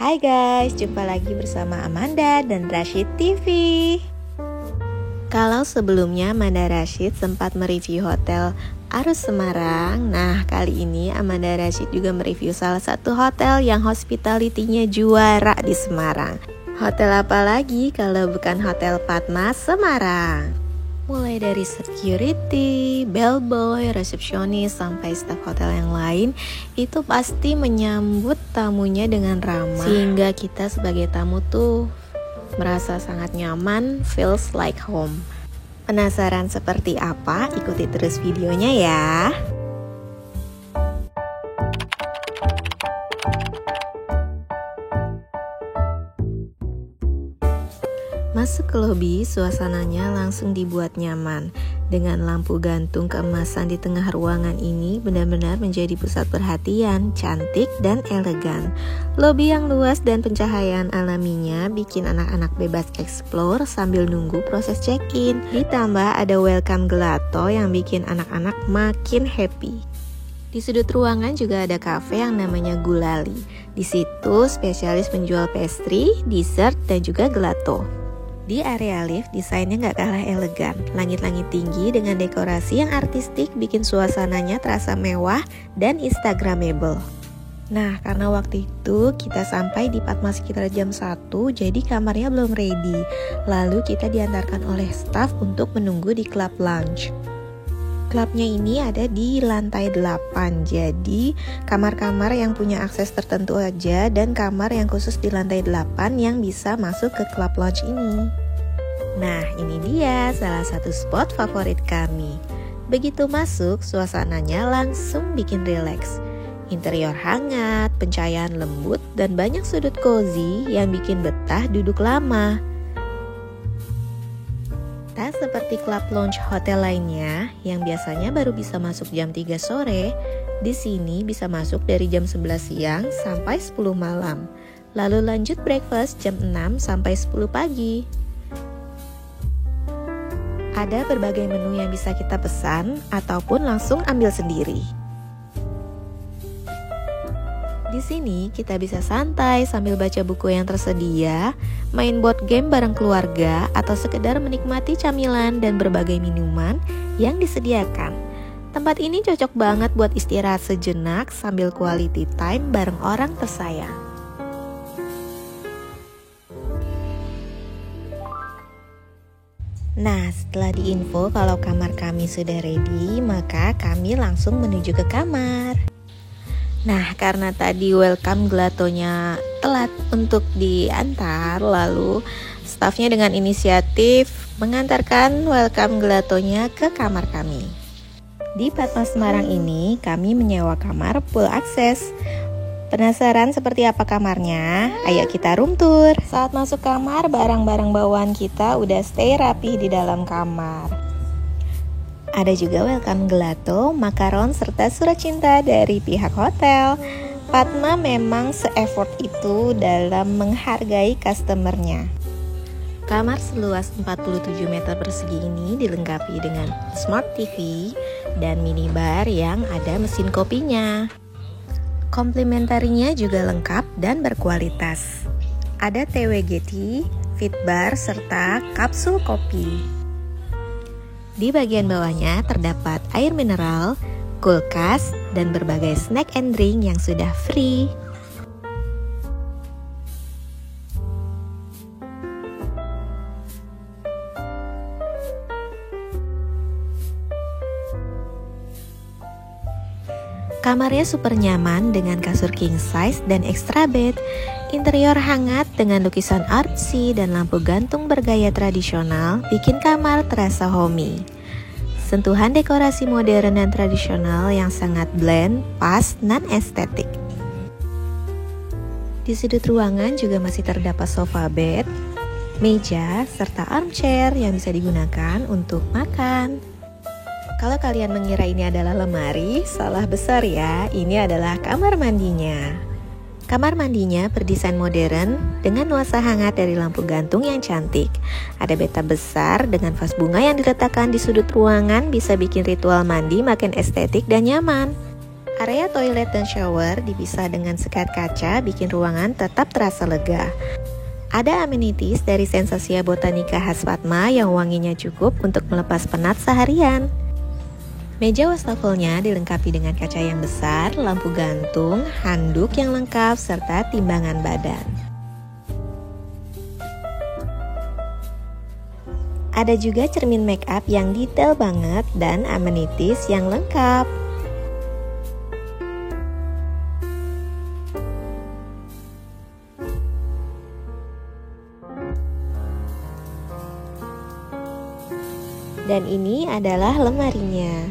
Hai guys, jumpa lagi bersama Amanda dan Rashid TV. Kalau sebelumnya Amanda Rashid sempat mereview hotel Arus Semarang, nah kali ini Amanda Rashid juga mereview salah satu hotel yang hospitality-nya juara di Semarang. Hotel apa lagi kalau bukan Hotel Padma Semarang? Mulai dari security, bellboy, resepsionis, sampai staf hotel yang lain, itu pasti menyambut tamunya dengan ramah, sehingga kita sebagai tamu tuh merasa sangat nyaman, feels like home. Penasaran seperti apa? Ikuti terus videonya ya. Masuk ke lobi, suasananya langsung dibuat nyaman. Dengan lampu gantung keemasan di tengah ruangan ini benar-benar menjadi pusat perhatian, cantik dan elegan. Lobi yang luas dan pencahayaan alaminya bikin anak-anak bebas explore sambil nunggu proses check-in. Ditambah ada welcome gelato yang bikin anak-anak makin happy. Di sudut ruangan juga ada kafe yang namanya Gulali. Di situ spesialis menjual pastry, dessert dan juga gelato. Di area lift, desainnya gak kalah elegan. Langit-langit tinggi dengan dekorasi yang artistik bikin suasananya terasa mewah dan instagramable. Nah, karena waktu itu kita sampai di Padma sekitar jam 1, jadi kamarnya belum ready. Lalu kita diantarkan oleh staf untuk menunggu di club lounge. Klubnya ini ada di lantai 8, jadi kamar-kamar yang punya akses tertentu aja dan kamar yang khusus di lantai 8 yang bisa masuk ke club lounge ini. Nah, ini dia salah satu spot favorit kami. Begitu masuk, suasananya langsung bikin rileks. Interior hangat, pencahayaan lembut, dan banyak sudut cozy yang bikin betah duduk lama. Tak seperti club lounge hotel lainnya yang biasanya baru bisa masuk jam 3 sore, di sini bisa masuk dari jam 11 siang sampai 10 malam. Lalu lanjut breakfast jam 6 sampai 10 pagi. Ada berbagai menu yang bisa kita pesan ataupun langsung ambil sendiri. Di sini kita bisa santai sambil baca buku yang tersedia, main board game bareng keluarga, atau sekedar menikmati camilan dan berbagai minuman yang disediakan. Tempat ini cocok banget buat istirahat sejenak sambil quality time bareng orang tersayang. Nah, setelah diinfo kalau kamar kami sudah ready, maka kami langsung menuju ke kamar. Nah, karena tadi welcome gelatonya telat untuk diantar, lalu stafnya dengan inisiatif mengantarkan welcome gelatonya ke kamar kami. Di Padma Semarang ini, kami menyewa kamar full akses. Penasaran seperti apa kamarnya? Ayo kita room tour. Saat masuk kamar, barang-barang bawaan kita udah stay rapih di dalam kamar. Ada juga welcome gelato, makaron, serta surat cinta dari pihak hotel. Padma memang se-effort itu dalam menghargai customernya. Kamar seluas 47 meter persegi ini dilengkapi dengan smart TV dan minibar yang ada mesin kopinya. Komplementarinya juga lengkap dan berkualitas. Ada TWGT, fitbar, serta kapsul kopi. Di bagian bawahnya terdapat air mineral, kulkas, dan berbagai snack and drink yang sudah free. Kamarnya super nyaman dengan kasur king size dan extra bed. Interior hangat dengan lukisan artsy dan lampu gantung bergaya tradisional bikin kamar terasa homey. Sentuhan dekorasi modern dan tradisional yang sangat blend, pas, dan estetik. Di sudut ruangan juga masih terdapat sofa bed, meja, serta armchair yang bisa digunakan untuk makan. Kalau kalian mengira ini adalah lemari, salah besar ya, ini adalah kamar mandinya. Kamar mandinya berdesain modern dengan nuansa hangat dari lampu gantung yang cantik. Ada bathtub besar dengan vas bunga yang diletakkan di sudut ruangan bisa bikin ritual mandi makin estetik dan nyaman. Area toilet dan shower dipisah dengan sekat kaca bikin ruangan tetap terasa lega. Ada amenities dari Sensasia Botanica khas Fatma yang wanginya cukup untuk melepas penat seharian. Meja wastafelnya dilengkapi dengan kaca yang besar, lampu gantung, handuk yang lengkap, serta timbangan badan. Ada juga cermin make up yang detail banget dan amenities yang lengkap. Dan ini adalah lemarinya.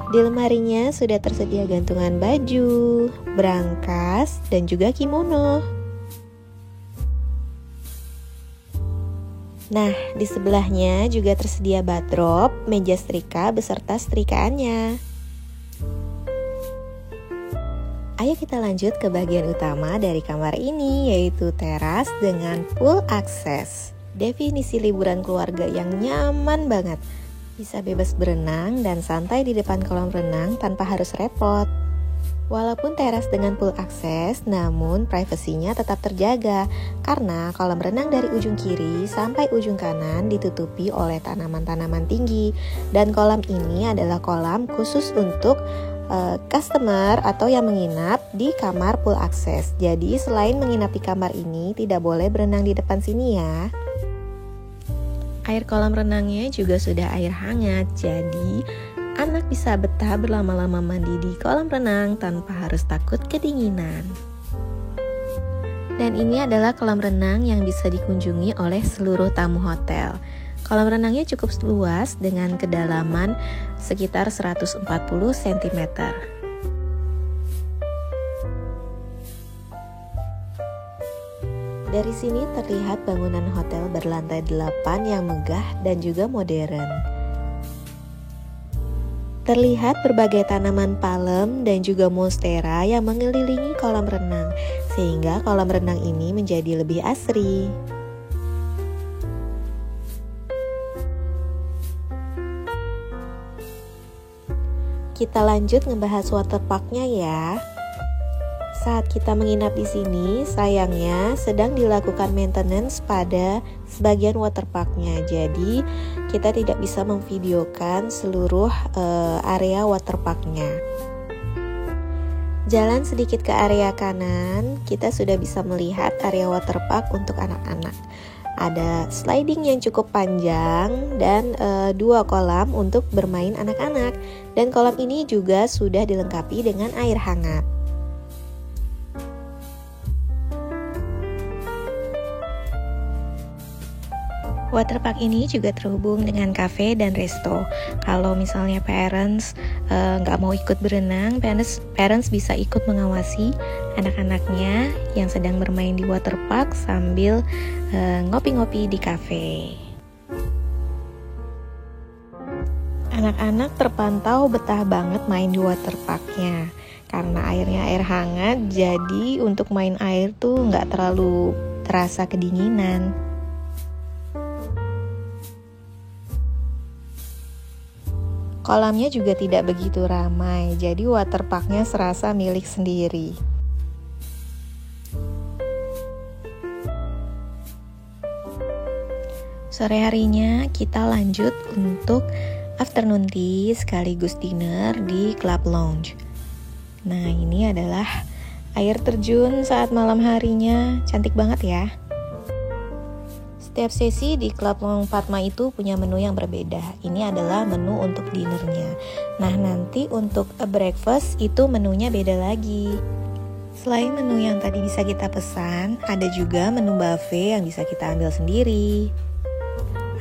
Di lemarinya sudah tersedia gantungan baju, brankas, dan juga kimono. Nah, di sebelahnya juga tersedia bathrobe, meja setrika beserta setrikaannya. Ayo kita lanjut ke bagian utama dari kamar ini, yaitu teras dengan pool access. Definisi liburan keluarga yang nyaman banget. Bisa bebas berenang dan santai di depan kolam renang tanpa harus repot. Walaupun teras dengan pool akses, namun privasinya tetap terjaga karena kolam renang dari ujung kiri sampai ujung kanan ditutupi oleh tanaman-tanaman tinggi. Dan kolam ini adalah kolam khusus untuk customer atau yang menginap di kamar pool akses. Jadi selain menginap di kamar ini, tidak boleh berenang di depan sini ya. Air kolam renangnya juga sudah air hangat, jadi anak bisa betah berlama-lama mandi di kolam renang tanpa harus takut kedinginan. Dan ini adalah kolam renang yang bisa dikunjungi oleh seluruh tamu hotel. Kolam renangnya cukup luas dengan kedalaman sekitar 140 cm. Dari sini terlihat bangunan hotel berlantai 8 yang megah dan juga modern. Terlihat berbagai tanaman palem dan juga monstera yang mengelilingi kolam renang, sehingga kolam renang ini menjadi lebih asri. Kita lanjut ngebahas waterparknya ya. Saat kita menginap di sini, sayangnya sedang dilakukan maintenance pada sebagian waterparknya. Jadi, kita tidak bisa memvideokan seluruh area waterparknya. Jalan sedikit ke area kanan, kita sudah bisa melihat area waterpark untuk anak-anak. Ada sliding yang cukup panjang dan 2 kolam untuk bermain anak-anak. Dan kolam ini juga sudah dilengkapi dengan air hangat. Waterpark ini juga terhubung dengan cafe dan resto. Kalau misalnya parents nggak mau ikut berenang, parents bisa ikut mengawasi anak-anaknya yang sedang bermain di waterpark sambil ngopi-ngopi di cafe. Anak-anak terpantau betah banget main di waterparknya. Karena airnya air hangat, jadi untuk main air tuh nggak terlalu terasa kedinginan. Kolamnya juga tidak begitu ramai, jadi waterparknya serasa milik sendiri. Sore harinya kita lanjut untuk afternoon tea sekaligus dinner di Club Lounge. Nah, ini adalah air terjun saat malam harinya, cantik banget ya. Setiap sesi di Club Lounge Fatma itu punya menu yang berbeda. Ini adalah menu untuk dinernya. Nah, nanti untuk breakfast itu menunya beda lagi. Selain menu yang tadi bisa kita pesan, ada juga menu buffet yang bisa kita ambil sendiri.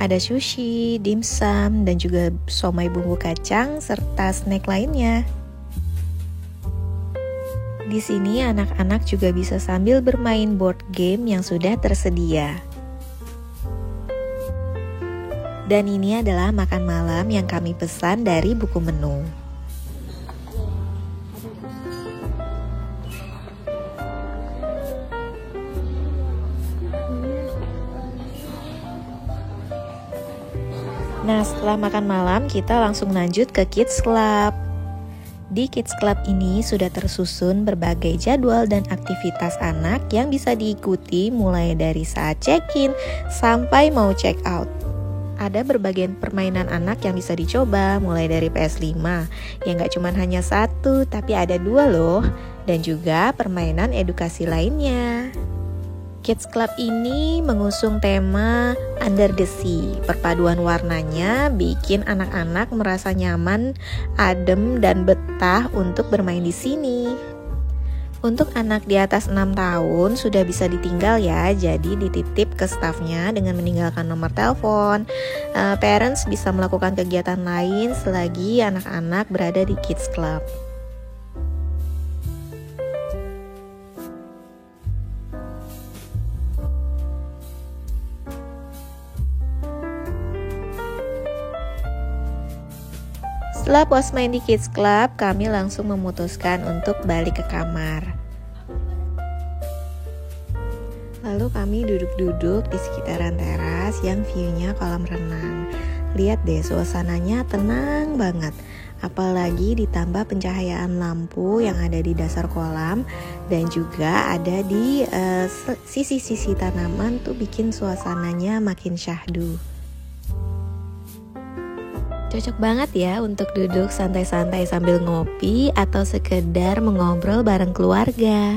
Ada sushi, dimsum, dan juga somai bumbu kacang serta snack lainnya. Di sini anak-anak juga bisa sambil bermain board game yang sudah tersedia. Dan ini adalah makan malam yang kami pesan dari buku menu. Nah, setelah makan malam kita langsung lanjut ke Kids Club. Di Kids Club ini sudah tersusun berbagai jadwal dan aktivitas anak yang bisa diikuti mulai dari saat check-in sampai mau check-out. Ada berbagai permainan anak yang bisa dicoba, mulai dari PS5 yang gak cuma hanya satu tapi ada 2 loh, dan juga permainan edukasi lainnya. Kids Club ini mengusung tema Under the Sea. Perpaduan warnanya bikin anak-anak merasa nyaman, adem, dan betah untuk bermain di sini. Untuk anak di atas 6 tahun sudah bisa ditinggal ya, jadi dititip ke stafnya dengan meninggalkan nomor telepon. Parents bisa melakukan kegiatan lain selagi anak-anak berada di Kids Club. Setelah puas main di Kids Club, kami langsung memutuskan untuk balik ke kamar. Lalu kami duduk-duduk di sekitaran teras yang view-nya kolam renang. Lihat deh, suasananya tenang banget. Apalagi ditambah pencahayaan lampu yang ada di dasar kolam dan juga ada di sisi-sisi tanaman tuh bikin suasananya makin syahdu. Cocok banget ya untuk duduk santai-santai sambil ngopi atau sekedar mengobrol bareng keluarga.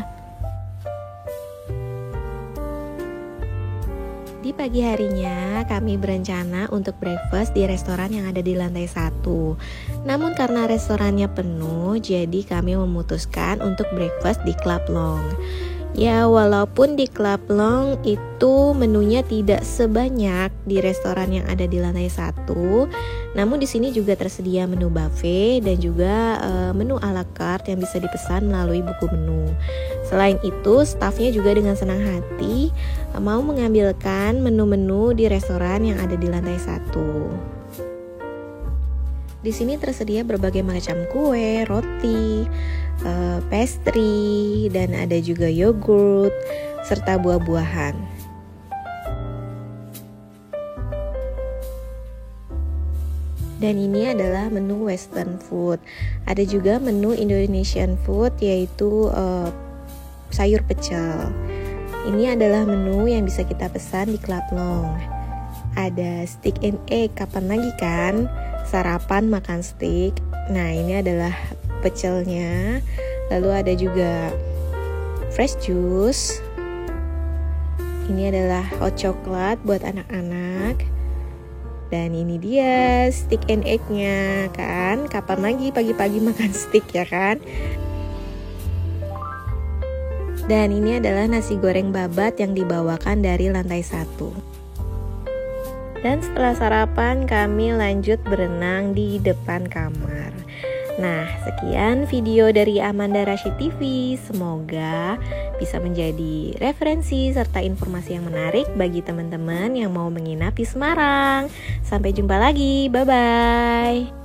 Di pagi harinya kami berencana untuk breakfast di restoran yang ada di lantai 1. Namun karena restorannya penuh, jadi kami memutuskan untuk breakfast di Club Long. Ya, walaupun di Club Long itu menunya tidak sebanyak di restoran yang ada di lantai 1, namun di sini juga tersedia menu buffet dan juga menu à la carte yang bisa dipesan melalui buku menu. Selain itu, stafnya juga dengan senang hati mau mengambilkan menu-menu di restoran yang ada di lantai 1. Di sini tersedia berbagai macam kue, roti, pastry, dan ada juga yogurt, serta buah-buahan. Dan ini adalah menu Western food. Ada juga menu Indonesian food, yaitu sayur pecel. Ini adalah menu yang bisa kita pesan di Club Long. Ada steak and egg, kapan lagi kan? Sarapan makan steak. Nah, ini adalah pecelnya. Lalu ada juga fresh juice. Ini adalah hot chocolate buat anak-anak. Dan ini dia steak and egg-nya kan. Kapan lagi pagi-pagi makan steak ya kan? Dan ini adalah nasi goreng babat yang dibawakan dari lantai 1. Dan setelah sarapan kami lanjut berenang di depan kamar. Nah, sekian video dari Amanda Rashid TV. Semoga bisa menjadi referensi serta informasi yang menarik bagi teman-teman yang mau menginap di Semarang. Sampai jumpa lagi, bye-bye.